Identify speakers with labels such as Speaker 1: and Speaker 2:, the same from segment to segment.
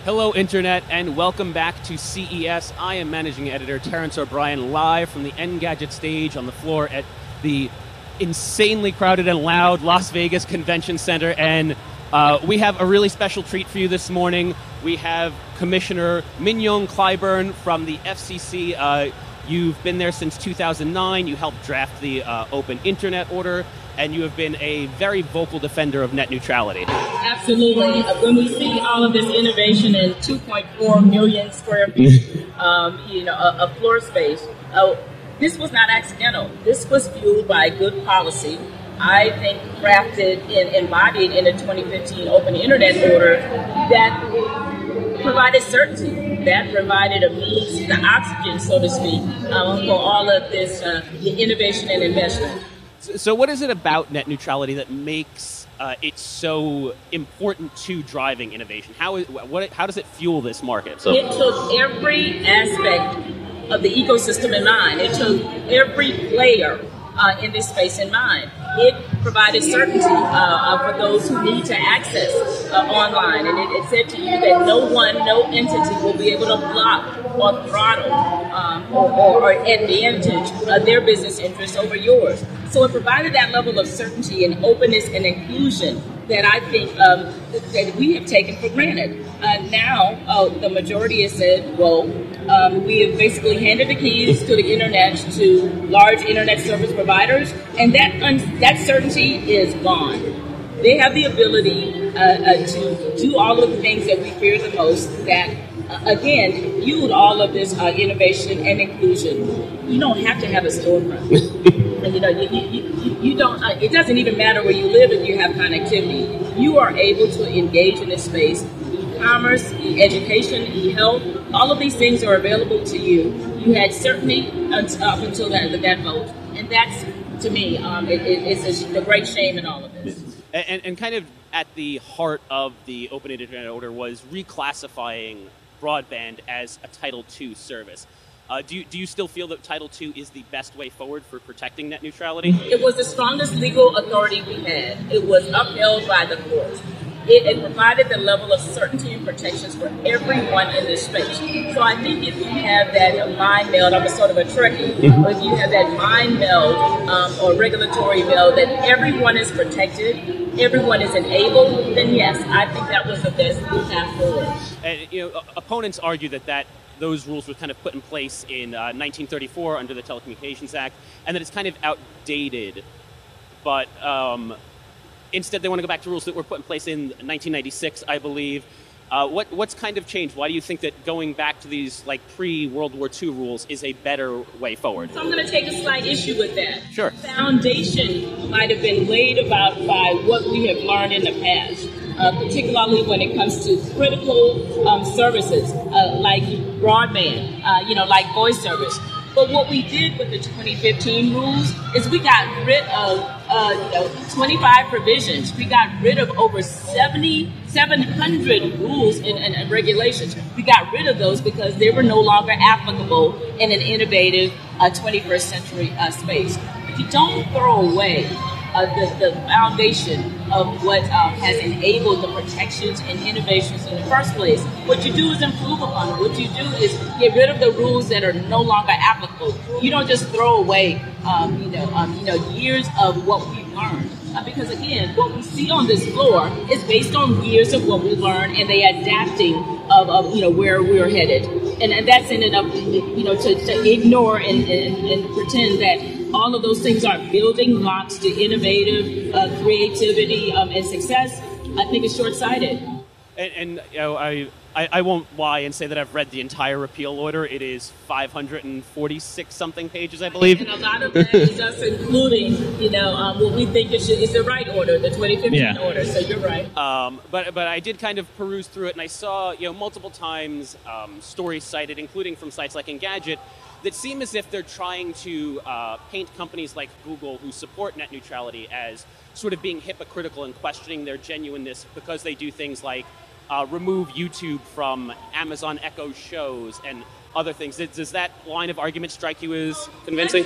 Speaker 1: Hello, Internet, and welcome back to CES. I am Managing Editor Terrence O'Brien, live from the Engadget stage on the floor at the insanely crowded and loud Las Vegas Convention Center. And we have a really special treat for you this morning. We have Commissioner Mignon Clyburn from the FCC. You've been there since 2009. You helped draft the Open Internet Order, and you have been a very vocal defender of net neutrality.
Speaker 2: Absolutely. When we see all of this innovation in 2.4 million square feet, a floor space, this was not accidental. This was fueled by good policy. I think crafted and embodied in the 2015 Open Internet Order that provided certainty, that provided a means, the oxygen, so to speak, for all of this innovation and investment.
Speaker 1: So what is it about net neutrality that makes it so important to driving innovation? How does it fuel this market? So
Speaker 2: it took every aspect of the ecosystem in mind. It took every player in this space in mind. It provided certainty for those who need to access online. And it said to you that no entity will be able to block or throttle or advantage their business interests over yours. So it provided that level of certainty and openness and inclusion that I think that we have taken for granted. Now, the majority has said, well, we have basically handed the keys to the internet to large internet service providers, and that certainty is gone. They have the ability to do all of the things that we fear the most that, again, fueled all of this innovation and inclusion. You don't have to have a storefront. You don't. It doesn't even matter where you live if you have connectivity. You are able to engage in this space. E-commerce, e-education, e-health, all of these things are available to you. You had certainty up until that vote, and that's, to me, it's a great shame in all of this.
Speaker 1: And kind of at the heart of the Open Internet Order was reclassifying broadband as a Title II service. Do you still feel that Title II is the best way forward for protecting net neutrality?
Speaker 2: It was the strongest legal authority we had. It was upheld by the courts. It provided the level of certainty and protections for everyone in this space. So I think if you have that mind meld, I'm a sort of a Trekkie, or if you have that mind meld or regulatory meld that everyone is protected, everyone is enabled, then yes, I think that was the best path forward.
Speaker 1: And opponents argue that those rules were kind of put in place in 1934 under the Telecommunications Act, and that it's kind of outdated. But instead, they want to go back to rules that were put in place in 1996, I believe. What's kind of changed? Why do you think that going back to these like pre-World War II rules is a better way forward?
Speaker 2: So I'm going to take a slight issue with that.
Speaker 1: Sure.
Speaker 2: Foundation might have been laid about by what we have learned in the past. Particularly when it comes to critical services like broadband, like voice service. But what we did with the 2015 rules is we got rid of 25 provisions. We got rid of over 700 rules and regulations. We got rid of those because they were no longer applicable in an innovative 21st century space. But you don't throw away the foundation of what has enabled the protections and innovations in the first place. What you do is improve upon it. What you do is get rid of the rules that are no longer applicable. You don't just throw away, years of what we've learned. Because again, what we see on this floor is based on years of what we learned and the adapting of where we're headed. And that's ended up, to ignore and pretend that all of those things are building blocks to innovative creativity and success. I think it's short-sighted.
Speaker 1: And I won't lie and say that I've read the entire repeal order. It is 546 something pages, I believe.
Speaker 2: And a lot of that is us including, what we think is the right order, the 2015 order. So you're right.
Speaker 1: But I did kind of peruse through it, and I saw multiple times stories cited, including from sites like Engadget, that seem as if they're trying to paint companies like Google, who support net neutrality, as sort of being hypocritical and questioning their genuineness because they do things like remove YouTube from Amazon Echo shows and other things. Does that line of argument strike you as convincing?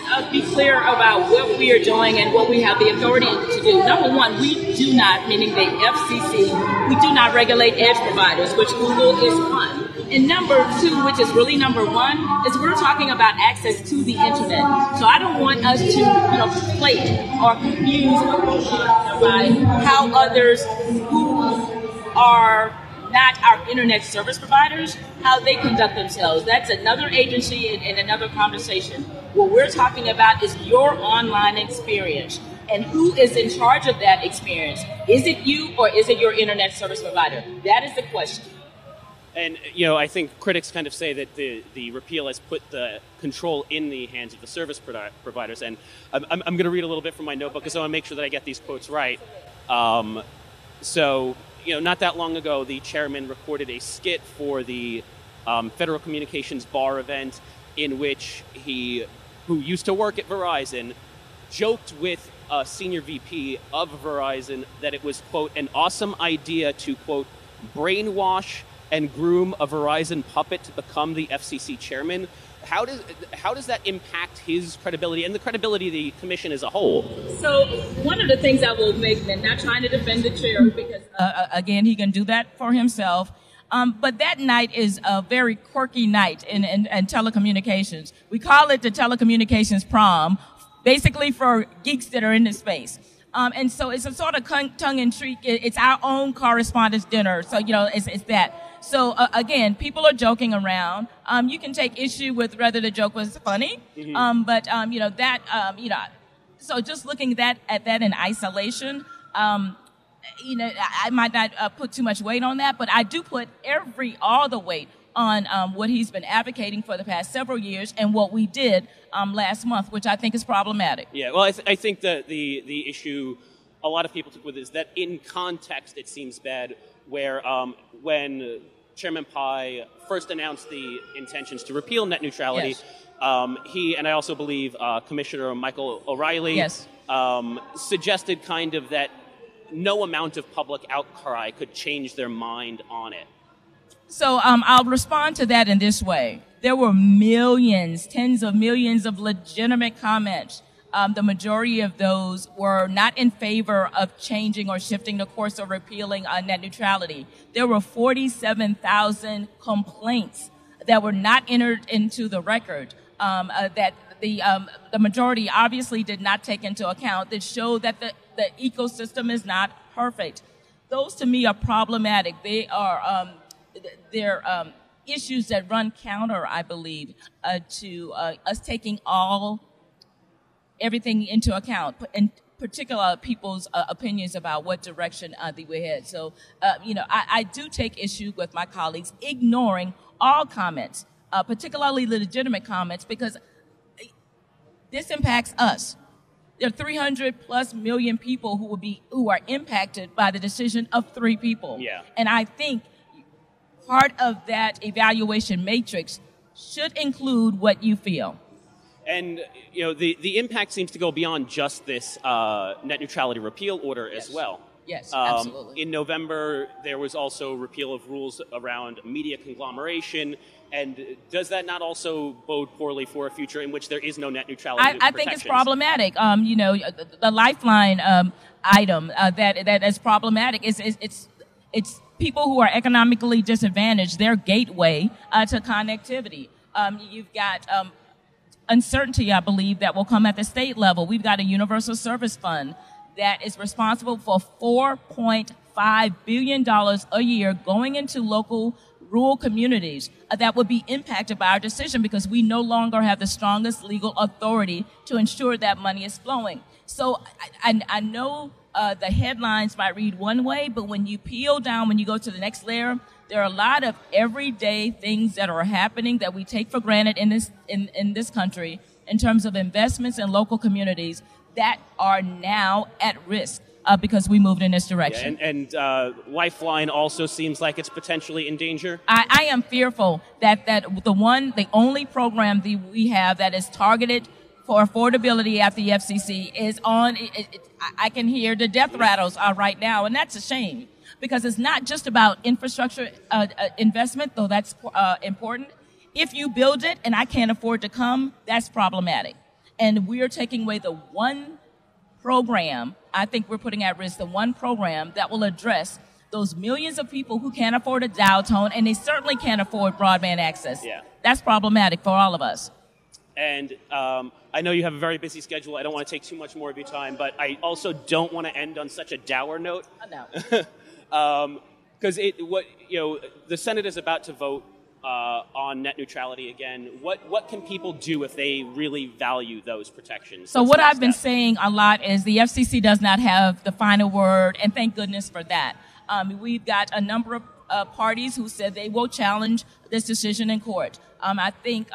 Speaker 2: Let's be clear about what we are doing and what we have the authority to do. Number one, we do not, meaning the FCC, we do not regulate edge providers, which Google is one. And number two, which is really number one, is we're talking about access to the internet. So I don't want us to, conflate or confuse by how others who are not our internet service providers, how they conduct themselves. That's another agency and another conversation. What we're talking about is your online experience and who is in charge of that experience. Is it you or is it your internet service provider? That is the question.
Speaker 1: And, I think critics kind of say that the repeal has put the control in the hands of the service providers. And I'm going to read a little bit from my notebook because I want to make sure that I get these quotes right. Not that long ago, the chairman recorded a skit for the Federal Communications Bar event in which who used to work at Verizon, joked with a senior VP of Verizon that it was, quote, an awesome idea to, quote, brainwash and groom a Verizon puppet to become the FCC chairman. How does that impact his credibility and the credibility of the commission as a whole? So
Speaker 2: one of the things I will make, and not trying to defend the chair because,
Speaker 3: again, he can do that for himself. But that night is a very quirky night in telecommunications. We call it the telecommunications prom, basically for geeks that are in this space. And so it's a sort of tongue-in-cheek. It's our own correspondence dinner. So, it's that. So, again, people are joking around. You can take issue with whether the joke was funny. Mm-hmm. So just looking at that in isolation, I might not put too much weight on that, but I do put all the weight on what he's been advocating for the past several years and what we did last month, which I think is problematic.
Speaker 1: Yeah, well, I think that the issue a lot of people took with it is that in context it seems bad, where when Chairman Pais first announced the intentions to repeal net neutrality, yes. He, and I also believe Commissioner Michael O'Reilly,
Speaker 3: yes.
Speaker 1: Suggested kind of that no amount of public outcry could change their mind on it.
Speaker 3: So I'll respond to that in this way. There were millions, tens of millions of legitimate comments. The majority of those were not in favor of changing or shifting the course of repealing net neutrality. There were 47,000 complaints that were not entered into the record that the majority obviously did not take into account, that showed that the ecosystem is not perfect. Those to me are problematic. They are they're issues that run counter, I believe, to us taking everything into account, in particular people's opinions about what direction we head. So, I do take issue with my colleagues ignoring all comments, particularly legitimate comments, because this impacts us. There are 300 plus million people who are impacted by the decision of 3 people.
Speaker 1: Yeah.
Speaker 3: And I think part of that evaluation matrix should include what you feel.
Speaker 1: And, the impact seems to go beyond just this net neutrality repeal order
Speaker 3: yes.
Speaker 1: as well.
Speaker 3: Yes, absolutely.
Speaker 1: In November, there was also repeal of rules around media conglomeration. And does that not also bode poorly for a future in which there is no net neutrality?
Speaker 3: I think it's problematic. The lifeline item that is problematic it's people who are economically disadvantaged, their gateway to connectivity. You've got uncertainty, I believe, that will come at the state level. We've got a universal service fund that is responsible for $4.5 billion a year going into local rural communities that would be impacted by our decision because we no longer have the strongest legal authority to ensure that money is flowing. So I know the headlines might read one way, but when you peel down, when you go to the next layer, there are a lot of everyday things that are happening that we take for granted in this country in terms of investments in local communities that are now at risk because we moved in this direction.
Speaker 1: Yeah, and Lifeline also seems like it's potentially in danger.
Speaker 3: I am fearful that the only program that we have that is targeted for affordability at the FCC is on. I can hear the death rattles right now, and that's a shame. because it's not just about infrastructure investment, though that's important. If you build it and I can't afford to come, that's problematic. And we're taking away the one program, I think we're putting at risk the one program that will address those millions of people who can't afford a dial tone, and they certainly can't afford broadband access.
Speaker 1: Yeah.
Speaker 3: That's problematic for all of us.
Speaker 1: And I know you have a very busy schedule. I don't want to take too much more of your time, but I also don't want to end on such a dour note.
Speaker 3: No.
Speaker 1: Because the Senate is about to vote on net neutrality again. What can people do if they really value those protections?
Speaker 3: So what I've been saying a lot is the FCC does not have the final word, and thank goodness for that. We've got a number of parties who said they will challenge this decision in court. I think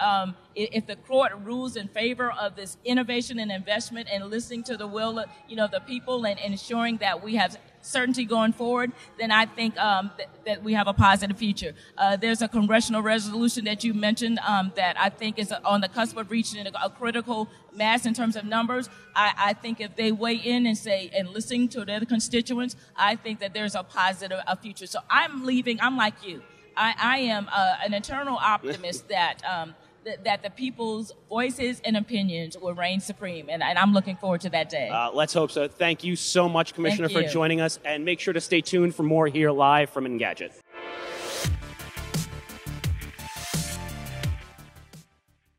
Speaker 3: if the court rules in favor of this innovation and investment and listening to the will of the people and ensuring that we have certainty going forward, then I think that we have a positive future. There's a congressional resolution that you mentioned that I think is on the cusp of reaching a critical mass in terms of numbers. I think if they weigh in and say, and listening to their constituents, I think that there's a positive future. So I'm like you. I am an eternal optimist that that the people's voices and opinions will reign supreme, and I'm looking forward to that day.
Speaker 1: Let's hope so. Thank you so much, Commissioner, for joining us, and make sure to stay tuned for more here live from Engadget.